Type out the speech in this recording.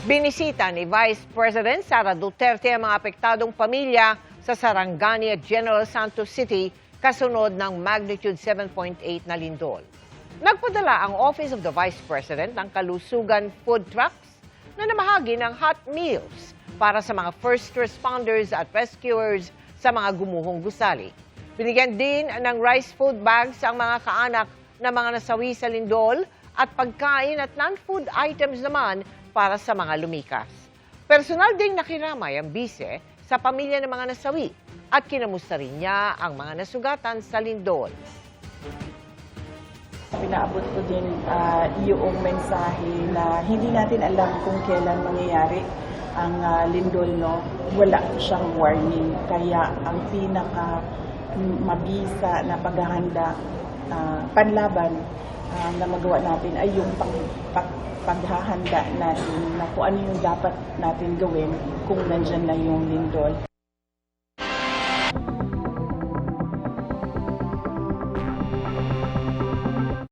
Binisita ni Vice President Sara Duterte ang mga apektadong pamilya sa Sarangani at General Santos City kasunod ng magnitude 7.8 na lindol. Nagpadala ang Office of the Vice President ng kalusugan food trucks na namahagi ng hot meals para sa mga first responders at rescuers sa mga gumuhong gusali. Binigyan din ng rice food bags ang mga kaanak na mga nasawi sa lindol at pagkain at non-food items naman para sa mga lumikas. Personal ding nakiramay ang bise sa pamilya ng mga nasawi at kinamusta rin niya ang mga nasugatan sa lindol. Pinaabot ko din yung mensahe na hindi natin alam kung kailan mangyayari ang lindol, no? Wala siyang warning. Kaya ang pinaka mabisa na paghahanda, panlaban na magawa natin ay yung paghahanda natin na kung ano yung dapat natin gawin kung nandyan na yung lindol.